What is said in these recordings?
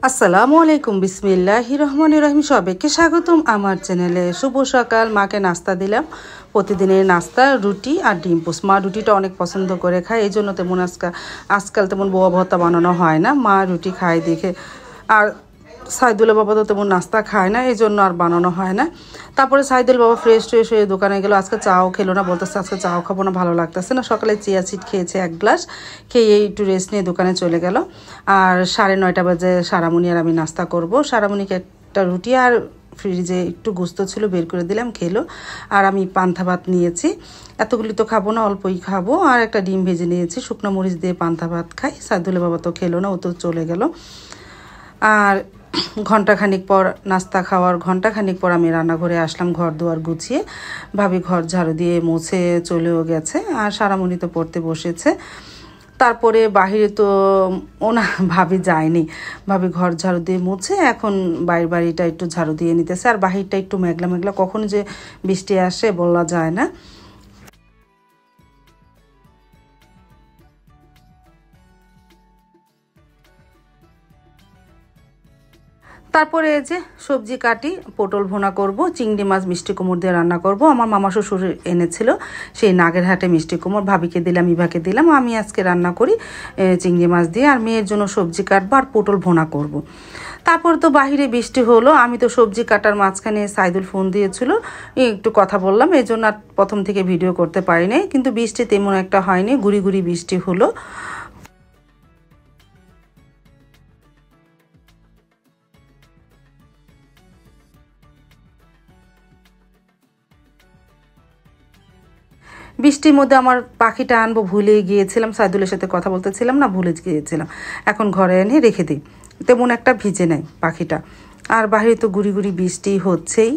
আসসালামু আলাইকুম বিসমিল্লাহির রহমানির রহিম সবাইকে স্বাগতম আমার চ্যানেলে। শুভ সকাল। মাকে নাস্তা দিলাম, প্রতিদিনের নাস্তা রুটি আর ডিম পোস্ট। মা রুটিটা অনেক পছন্দ করে খায়, এই জন্য তেমন আজকাল তেমন বোয়া ভর্তা বানানো হয় না। মা রুটি খায় দেখে, আর সাইদুলের বাবা তো তেমন নাস্তা খায় না, এই জন্য আর বানানো হয় না। তারপরে সাইদুল বাবা ফ্রেশ হয়ে দোকানে গেল। আজকে চাও খেলো না, বলতেছে আজকে চাও খাবো না, ভালো লাগতেছে না। সকালে চিয়া সিড খেয়েছে 1 গ্লাস, খেয়ে একটু রেস্ট নিয়ে দোকানে চলে গেল। আর 9:30 বাজে সারামণি আর আমি নাস্তা করব। সারামণিকে একটা রুটি আর ফ্রিজে একটু গোস্ত ছিল বের করে দিলাম, খেলো। আর আমি পান্তা ভাত নিয়েছি, এতগুলি তো খাবো না, অল্পই খাবো। আর একটা ডিম ভেজে নিয়েছি, শুকনো মরিচ দিয়ে পান্তা ভাত খাই। সাইদুলের বাবা তো খেলো না, ও তো চলে গেল। আর ঘন্টাখানিক পর নাস্তা খাওয়ার ঘন্টাখানিক পর আমি রান্নাঘরে আসলাম, ঘর দুয়ার গুছিয়ে। ভাবি ঘর ঝাড়ু দিয়ে মুছে চলেও গেছে, আর সারামণি তো পড়তে বসেছে। তারপরে বাহিরে তো ওনা ভাবি যায়নি, ভাবি ঘর ঝাড়ু দিয়ে মুছে এখন বাড়িটা একটু ঝাড়ু দিয়ে নিতেছে। আর বাহিরটা একটু মেঘলা মেঘলা, কখন যে বৃষ্টি আসে বলা যায় না। তারপরে এই যে সবজি কাটি, পটল ভুনা করব, চিংড়ি মাছ মিষ্টি কুমড় দিয়ে রান্না করব। আমার মামা শ্বশুর এনেছিল সেই নাগেরহাটে মিষ্টি কুমড়, ভাবিকে দিলাম, ইভাকে দিলাম। আমি আজকে রান্না করি চিংড়ি মাছ দিয়ে, আর মেয়ের জন্য সবজি কাটবো আর পটল ভুনা করব। তারপর তো বাহিরে বৃষ্টি হলো, আমি তো সবজি কাটার মাঝখানে সাইদুল ফোন দিয়েছিল, একটু কথা বললাম, এই জন্য আর প্রথম থেকে ভিডিও করতে পারিনি। কিন্তু বৃষ্টি তেমন একটা হয়নি, গুড়ি গুড়ি বৃষ্টি হলো। বৃষ্টির মধ্যে আমার পাখিটা আনবো ভুলে গিয়েছিলাম, সাইদুলের সাথে কথা বলতেছিলাম না, ভুলে গিয়েছিলাম। এখন ঘরে এনে রেখে দিই, তেমন একটা ভিজে নেয় পাখিটা। আর বাইরে তো গুড়ি গুড়ি বৃষ্টি হচ্ছেই।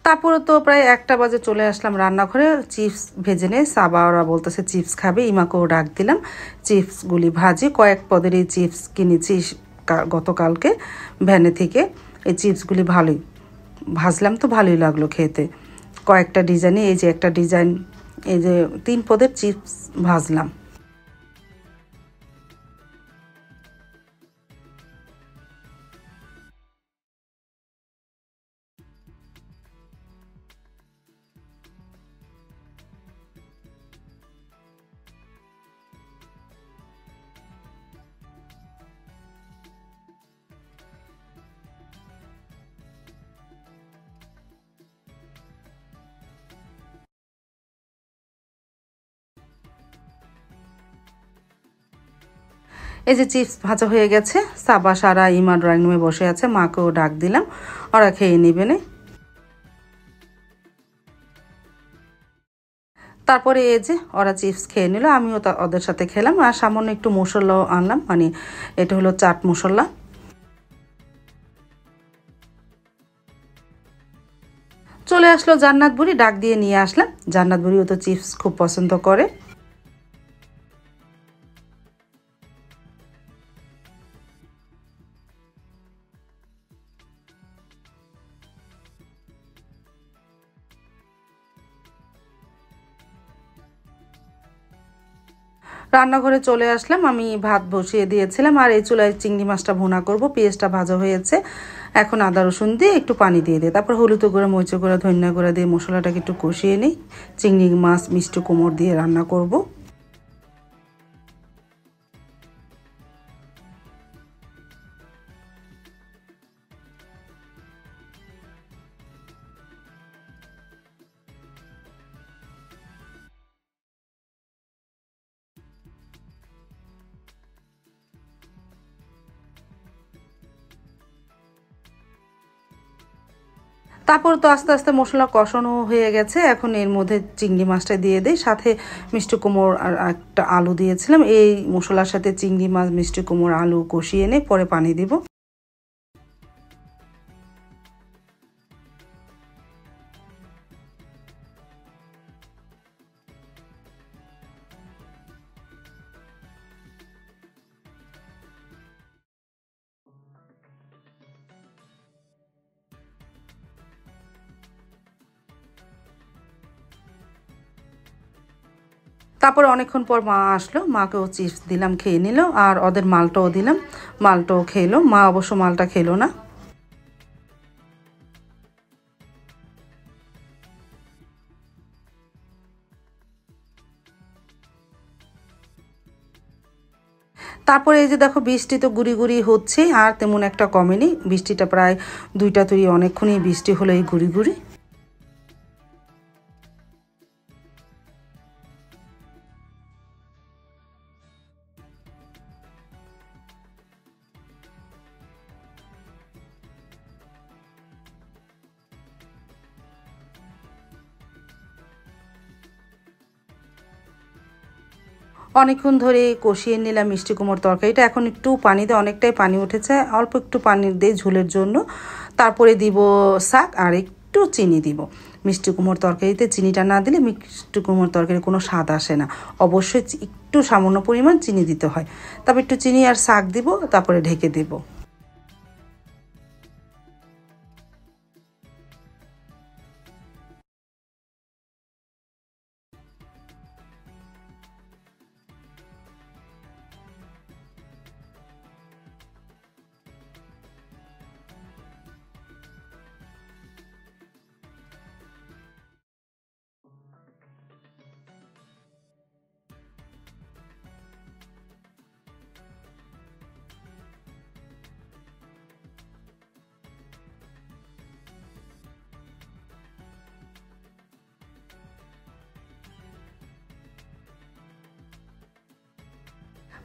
তারপরে তো প্রায় 1টা বাজে চলে আসলাম রান্নাঘরে। চিপস ভেজে নেই, সাবা ওরা বলতেছে চিপস খাবে, ইমাকেও ডাক দিলাম। চিপসগুলি ভাজি, কয়েক পদের এই চিপস কিনেছি গতকালকে ভ্যানে থেকে। এই চিপসগুলি ভালোই, ভাজলাম তো ভালোই লাগলো খেতে। কয়েকটা ডিজাইনে, এই যে একটা ডিজাইন, এই যে 3 পদের চিপস ভাজলাম। এই যে চিপস ভাজা হয়ে গেছে, সাবা সারা ইমা ড্রয়িং রুমে বসে আছে, মাকেও ডাক দিলাম, ওরা খেয়ে নিবে না। তারপরে এই যে ওরা চিপস খেয়ে নিল, আমিও ওদের সাথে খেলাম। আর সামান্য একটু মশলাও আনলাম, মানে এটা হলো চাট মশলা। চলে আসলো জান্নাত বুড়ি, ডাক দিয়ে নিয়ে আসলাম। জান্নাত বুড়িও তো চিপস খুব পছন্দ করে। রান্নাঘরে চলে আসলাম, আমি ভাত বসিয়ে দিয়েছিলাম। আর এই চুলায় চিংড়ি মাছটা ভুনা করব, পেঁয়াজটা ভাজা হয়েছে। এখন আদা রসুন দিয়ে একটু পানি দিয়ে দিই, তারপর হলুদ গুঁড়া, মরিচ গুঁড়া, ধনিয়া গুঁড়া দিয়ে মশলাটাকে একটু কষিয়ে নিই। চিংড়ি মাছ মিষ্টি কুমড় দিয়ে রান্না করব। তারপর তো আস্তে আস্তে মশলা কষানো হয়ে গেছে, এখন এর মধ্যে চিংড়ি মাছটা দিয়ে দিই, সাথে মিষ্টি কুমড় আর একটা আলু দিয়েছিলাম। এই মশলার সাথে চিংড়ি মাছ, মিষ্টি কুমড়, আলু কষিয়ে নিয়ে পরে পানি দিব। তারপরে অনেকক্ষণ পর মা আসলো, মাকেও চিপস দিলাম, খেয়ে নিল, আর ওদের মালটাও দিলাম, মালটাও খেলো। মা অবশ্য মালটা খেলো না। তারপরে এই যে দেখো বৃষ্টি তো গুড়ি গুড়ি হচ্ছে, আর তেমন একটা কমেনি। বৃষ্টিটা প্রায় 2টা তুরি অনেকক্ষণই বৃষ্টি হলো এই গুড়ি গুড়ি। অনেকক্ষণ ধরে কষিয়ে নিলাম মিষ্টি কুমড়োর তরকারিটা। এখন একটু পানি দিয়ে, অনেকটাই পানি উঠেছে, অল্প একটু পানি দিয়ে ঝোলের জন্য। তারপরে দিব শাক আর একটু চিনি দিব। মিষ্টি কুমড়োর তরকারিতে চিনিটা না দিলে মিষ্টি কুমড়োর তরকারি কোনো স্বাদ আসে না। অবশ্যই একটু সামান্য পরিমাণ চিনি দিতে হয়। তারপর একটু চিনি আর শাক দিব, তারপরে ঢেকে দেব।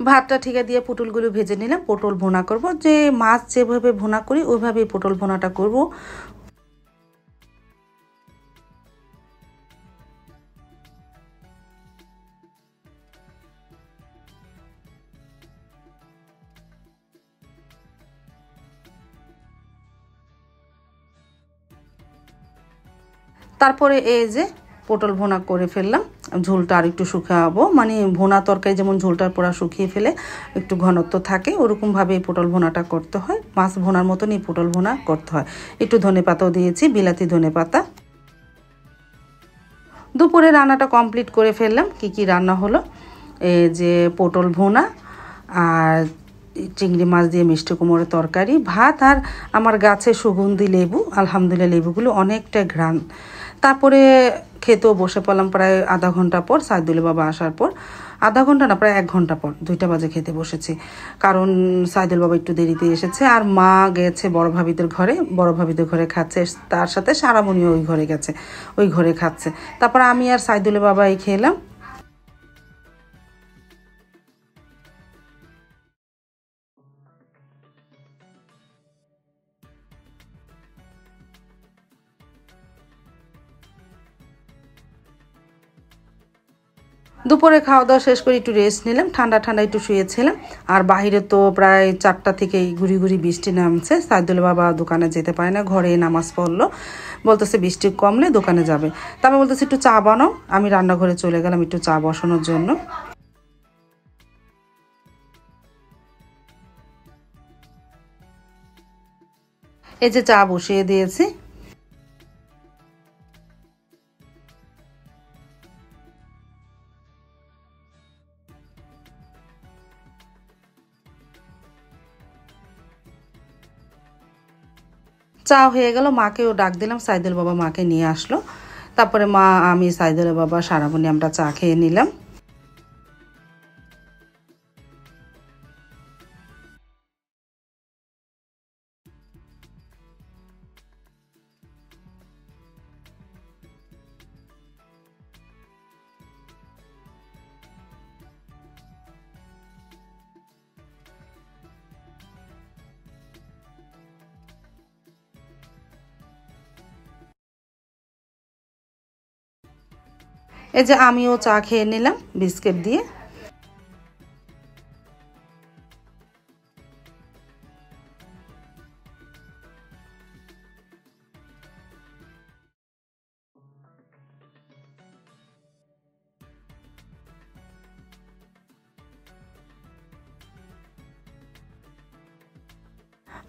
ভাতটা ঠিকা দিয়ে পটলগুলো ভেজে নিলাম। পটল ভুনা করব, যে মাছ যেভাবে ভুনা করি ওইভাবেই পটল ভুনাটা করব। তারপরে এই যে পটল ভুনা করে ফেললাম। ঝোলটা আর একটু শুকাবো, মানে ভুনা তরকারি যেমন ঝোলটা পুরো শুকিয়ে ফেলে একটু ঘনত্ব থাকে, ওরকমভাবে এই পটল ভুনাটা করতে হয়। মাছ ভুনার মতনই পটল ভুনা করতে হয়। একটু ধনেপাতাও দিয়েছি, বিলাতি ধনেপাতা। দুপুরে রান্নাটা কমপ্লিট করে ফেললাম। কি রান্না হলো, এই যে পটল ভুনা আর চিংড়ি মাছ দিয়ে মিষ্টি কুমড়োর তরকারি, ভাত, আর আমার গাছে সুগন্ধি লেবু। আলহামদুলিল্লাহ লেবুগুলো অনেকটা ঘ্রাণ। তারপরে খেতেও বসে পড়লাম প্রায় আধা ঘন্টা পর, সাইদুল বাবা আসার পর। আধা ঘন্টা না, প্রায় 1 ঘন্টা পর, 2টা বাজে খেতে বসেছি। কারণ সাইদুল বাবা একটু দেরিতে এসেছে, আর মা গেছে বড় ভাবিদের ঘরে, বড় ভাবিদের ঘরে খাচ্ছে। তার সাথে সারামণিও ওই ঘরে গেছে, ওই ঘরে খাচ্ছে। তারপর আমি আর সাইদুল বাবাই খেলাম। দুপুরে খাওয়া দাওয়া শেষ করে একটু রেস্ট নিলাম, ঠান্ডা ঠান্ডা একটু শুয়েছিলাম। আর বাহিরে তো প্রায় 4টা থেকেই গুড়ি গুড়ি বৃষ্টি নামছে। সাইদুল বাবা দোকানে যেতে পারে না, ঘরে নামাজ পড়লো, বলতেছে বৃষ্টি কমলে দোকানে যাবে। তারপর বলতেছে একটু চা বানাও। আমি রান্নাঘরে চলে গেলাম একটু চা বসানোর জন্য। এই যে চা বসিয়ে দিয়েছি। চা হয়ে গেল, মাকেও ডাক দিলাম, সাইদুল বাবা মাকে নিয়ে আসলো। তারপরে মা, আমি, সাইদুল বাবা, সারামণি আমরা চা খেয়ে নিলাম। এই যে আমিও চা খেয়ে নিলাম বিস্কিট দিয়ে।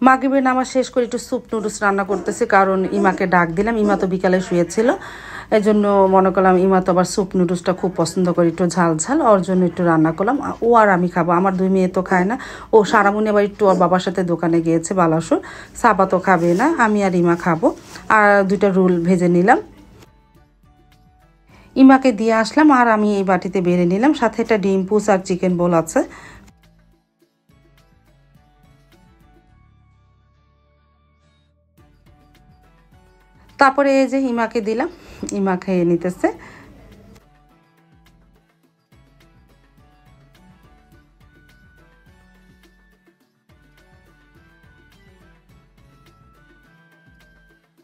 মাগরিবের নামাজ শেষ করে একটু স্যুপ নুডলস রান্না করতেছি, কারণ ইমাকে ডাক দিলাম। ইমা তো বিকালে শুয়েছিল, এই জন্য মনে করলাম ইমা তো আবার স্যুপ নুডলসটা খুব পছন্দ করে, একটু ঝাল ঝাল, ওর জন্য একটু রান্না করলাম। ও আর আমি খাবো, আমার 2 মেয়ে তো খায় না। ও সারামুনি আবার একটু ওর বাবার সাথে দোকানে গিয়েছে বালাসুর, সাবা তো খাবে না, আমি আর ইমা খাবো। আর 2টা রোল ভেজে নিলাম, ইমাকে দিয়ে আসলাম, আর আমি এই বাটিতে বেড়ে নিলাম। সাথে একটা ডিম পুস আর চিকেন বোল আছে। তারপরে এই যে ইমাকে দিলাম, ইমা খেয়ে নিতেছে।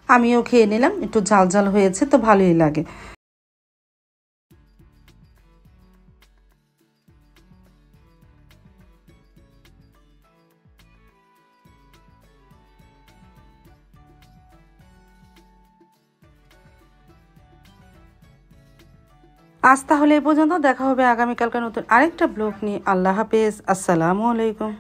আমিও খেয়ে নিলাম, একটু ঝাল ঝাল হয়েছে তো ভালোই লাগে। আজ তাহলে এই পর্যন্ত, দেখা হবে আগামীকালকে নতুন আরেকটা ব্লগ নিয়ে। আল্লাহ হাফেজ, আসসালামু আলাইকুম।